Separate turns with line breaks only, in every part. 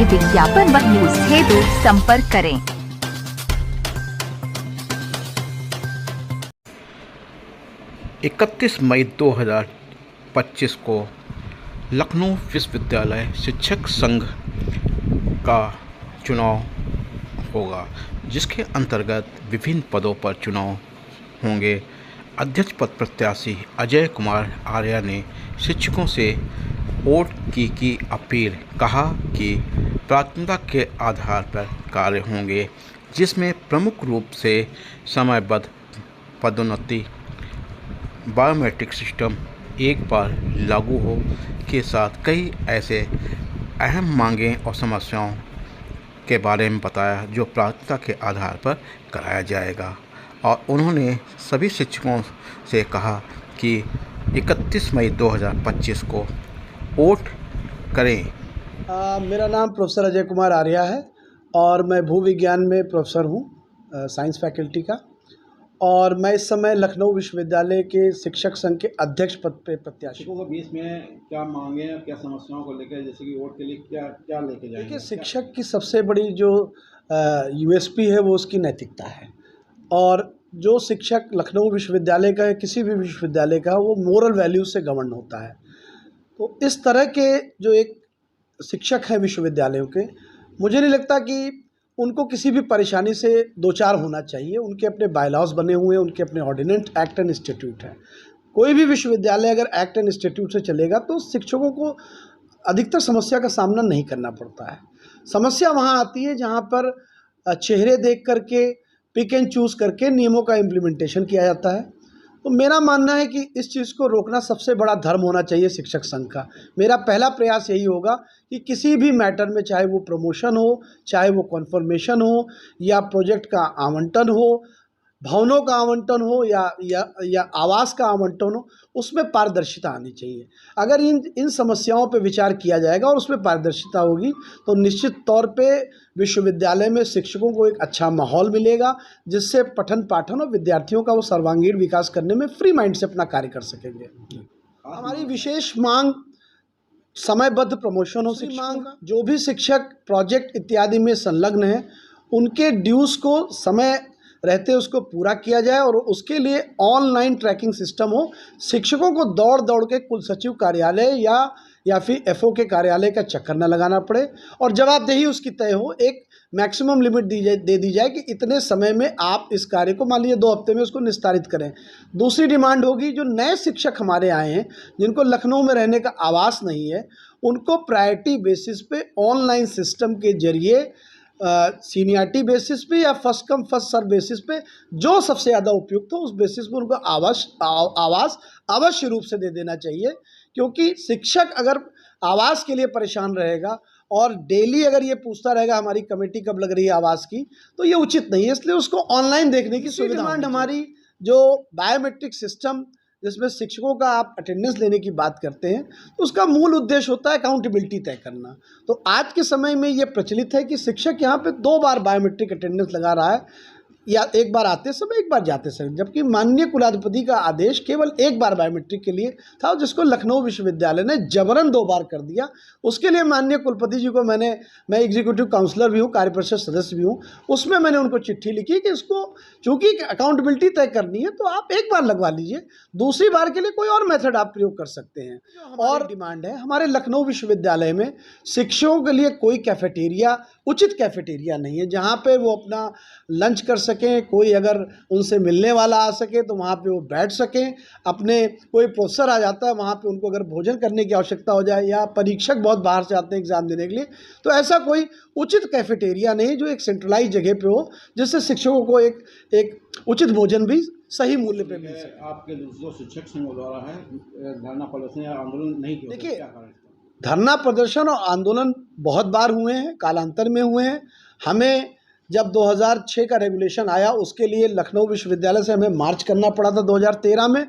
विज्ञापन व न्यूज हेतु संपर्क करें।
इकतीस मई 2025 को लखनऊ विश्वविद्यालय शिक्षक संघ का चुनाव होगा, जिसके अंतर्गत विभिन्न पदों पर चुनाव होंगे। अध्यक्ष पद प्रत्याशी अजय कुमार आर्या ने शिक्षकों से वोट की अपील। कहा कि प्राथमिकता के आधार पर कार्य होंगे, जिसमें प्रमुख रूप से समयबद्ध पदोन्नति, बायोमेट्रिक सिस्टम एक बार लागू हो के साथ कई ऐसे अहम मांगें और समस्याओं के बारे में बताया, जो प्राथमिकता के आधार पर कराया जाएगा। और उन्होंने सभी शिक्षकों से कहा कि 31 मई 2025 को वोट करें।
मेरा नाम प्रोफेसर अजय कुमार आर्या है और मैं भूविज्ञान में प्रोफेसर हूँ, साइंस फैकल्टी का। और मैं इस समय लखनऊ विश्वविद्यालय के शिक्षक संघ के अध्यक्ष पद पे प्रत्याशी।
शिक्षकों के बीच में क्या मांगे और क्या समस्याओं को लेकर, जैसे कि वोट के लिए क्या लेके जाएंगे?
देखिए, शिक्षक की सबसे बड़ी जो यूएसपी है वो उसकी नैतिकता है। और जो शिक्षक लखनऊ विश्वविद्यालय का है, किसी भी विश्वविद्यालय का, वो मोरल वैल्यूज से गवर्न होता है। तो इस तरह के जो एक शिक्षक हैं विश्वविद्यालयों के, मुझे नहीं लगता कि उनको किसी भी परेशानी से दो चार होना चाहिए। उनके अपने बायलॉज बने हुए हैं, उनके अपने ऑर्डिनेंस, एक्ट एंड इंस्टीट्यूट है। कोई भी विश्वविद्यालय अगर एक्ट एंड इंस्टीट्यूट से चलेगा तो शिक्षकों को अधिकतर समस्या का सामना नहीं करना पड़ता है। समस्या वहाँ आती है जहाँ पर चेहरे देख करके, पिक एंड चूज करके नियमों का इम्प्लीमेंटेशन किया जाता है। तो मेरा मानना है कि इस चीज़ को रोकना सबसे बड़ा धर्म होना चाहिए शिक्षक संघ का। मेरा पहला प्रयास यही होगा कि किसी भी मैटर में, चाहे वो प्रमोशन हो, चाहे वो कॉन्फर्मेशन हो, या प्रोजेक्ट का आवंटन हो, भवनों का आवंटन हो, या आवास का आवंटन हो, उसमें पारदर्शिता आनी चाहिए। अगर इन समस्याओं पे विचार किया जाएगा और उसमें पारदर्शिता होगी तो निश्चित तौर पे विश्वविद्यालय में शिक्षकों को एक अच्छा माहौल मिलेगा, जिससे पठन पाठन और विद्यार्थियों का वो सर्वांगीण विकास करने में फ्री माइंड से अपना कार्य कर सकेंगे। हमारी विशेष मांग समयबद्ध प्रमोशन हो। मांग जो भी शिक्षक प्रोजेक्ट इत्यादि में संलग्न हैं, उनके ड्यूज को समय रहते उसको पूरा किया जाए और उसके लिए ऑनलाइन ट्रैकिंग सिस्टम हो। शिक्षकों को दौड़ दौड़ के कुल सचिव कार्यालय या फिर एफओ के कार्यालय का चक्कर न लगाना पड़े, और जवाबदेही उसकी तय हो। एक मैक्सिमम लिमिट दे दी जाए कि इतने समय में आप इस कार्य को, मान लीजिए 2 हफ्ते में उसको निस्तारित करें। दूसरी डिमांड होगी, जो नए शिक्षक हमारे आए हैं, जिनको लखनऊ में रहने का आवास नहीं है, उनको प्रायोरिटी बेसिस पे ऑनलाइन सिस्टम के जरिए सीनियरिटी बेसिस पे या first come first serve basis पे जो सबसे ज़्यादा उपयुक्त हो, उस बेसिस पे उनको आवास अवश्य रूप से दे देना चाहिए। क्योंकि शिक्षक अगर आवास के लिए परेशान रहेगा और डेली अगर ये पूछता रहेगा हमारी कमेटी कब लग रही है आवास की, तो ये उचित नहीं है। इसलिए उसको ऑनलाइन देखने की सुविधा। डिमांड हमारी जो बायोमेट्रिक सिस्टम, जिसमें शिक्षकों का आप अटेंडेंस लेने की बात करते हैं, तो उसका मूल उद्देश्य होता है अकाउंटेबिलिटी तय करना। तो आज के समय में ये प्रचलित है कि शिक्षक यहाँ पे 2 बार बायोमेट्रिक अटेंडेंस लगा रहा है, या एक बार आते समय, एक बार जाते समय, जबकि माननीय कुलाधिपति का आदेश केवल 1 बार बायोमेट्रिक के लिए था, जिसको लखनऊ विश्वविद्यालय ने जबरन 2 बार कर दिया। उसके लिए माननीय कुलपति जी को मैं एग्जीक्यूटिव काउंसलर भी हूँ, कार्यपरिषद सदस्य भी हूँ, उसमें मैंने उनको चिट्ठी लिखी कि इसको चूँकि अकाउंटेबिलिटी तय करनी है तो आप 1 बार लगवा लीजिए, दूसरी बार के लिए कोई और मेथड आप प्रयोग कर सकते हैं। और डिमांड है, हमारे लखनऊ विश्वविद्यालय में शिक्षकों के लिए कोई कैफेटेरिया, उचित कैफेटेरिया नहीं है, जहाँ पे वो अपना लंच कर सकें। कोई अगर उनसे मिलने वाला आ सके तो वहाँ पे वो बैठ सकें। अपने कोई प्रोफेसर आ जाता है, वहाँ पे उनको अगर भोजन करने की आवश्यकता हो जाए, या परीक्षक बहुत बाहर से आते हैं एग्ज़ाम देने के लिए, तो ऐसा कोई उचित कैफेटेरिया नहीं जो एक सेंट्रलाइज जगह पे हो, जिससे शिक्षकों को एक उचित भोजन भी सही मूल्य पे मिल सके।
आपके जो शिक्षक संघ द्वारा है धरना प्रदर्शन या आंदोलन नहीं किया?
देखिए, धरना प्रदर्शन और आंदोलन बहुत बार हुए हैं, कालांतर में हुए हैं। हमें जब 2006 का रेगुलेशन आया, उसके लिए लखनऊ विश्वविद्यालय से हमें मार्च करना पड़ा था। 2013 में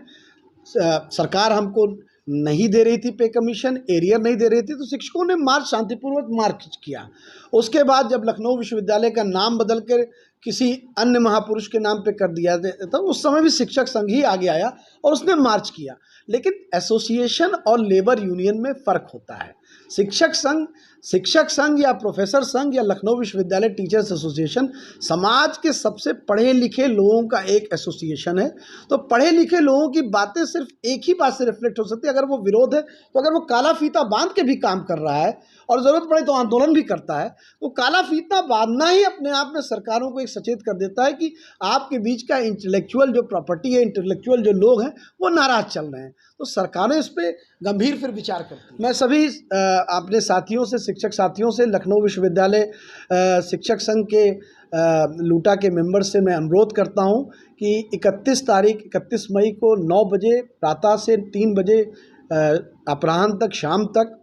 सरकार हमको नहीं दे रही थी पे कमीशन, एरियर नहीं दे रही थी, तो शिक्षकों ने मार्च शांतिपूर्वक मार्च किया। उसके बाद जब लखनऊ विश्वविद्यालय का नाम बदल कर किसी अन्य महापुरुष के नाम पे कर दिया था, उस समय भी शिक्षक संघ ही आगे आया और उसने मार्च किया। लेकिन एसोसिएशन और लेबर यूनियन में फ़र्क होता है। शिक्षक संघ या प्रोफेसर संघ या लखनऊ विश्वविद्यालय टीचर्स एसोसिएशन समाज के सबसे पढ़े लिखे लोगों का एक एसोसिएशन है। तो पढ़े लिखे लोगों की बातें सिर्फ एक ही बात से रिफ्लेक्ट हो सकती है, अगर वो विरोध है तो अगर वो काला फीता बांध के भी काम कर रहा है और ज़रूरत पड़े तो आंदोलन भी करता है, तो काला फीता बांधना ही अपने आप में सरकारों को एक सचेत कर देता है कि आपके बीच का इंटेलेक्चुअल जो प्रॉपर्टी है, इंटेलेक्चुअल जो लोग हैं वो नाराज़ चल रहे हैं। तो सरकारें इस पर गंभीर फिर विचार करती हैं। मैं सभी अपने साथियों से, शिक्षक साथियों से, लखनऊ विश्वविद्यालय शिक्षक संघ के लूटा के मेंबर से मैं अनुरोध करता हूं कि 31 मई को 9 बजे प्रातः से 3 बजे अपराह्न तक, शाम तक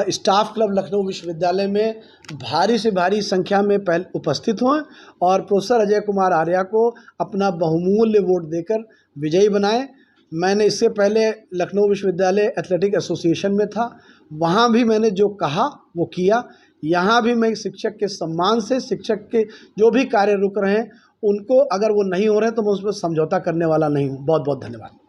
स्टाफ क्लब लखनऊ विश्वविद्यालय में भारी से भारी संख्या में उपस्थित हों और प्रोफेसर अजय कुमार आर्या को अपना बहुमूल्य वोट देकर विजयी बनाएं। मैंने इससे पहले लखनऊ विश्वविद्यालय एथलेटिक एसोसिएशन में था, वहाँ भी मैंने जो कहा वो किया। यहाँ भी मैं शिक्षक के सम्मान से, शिक्षक के जो भी कार्य रुक रहे हैं उनको, अगर वो नहीं हो रहे हैं तो मैं उस पर समझौता करने वाला नहीं हूँ। बहुत बहुत धन्यवाद।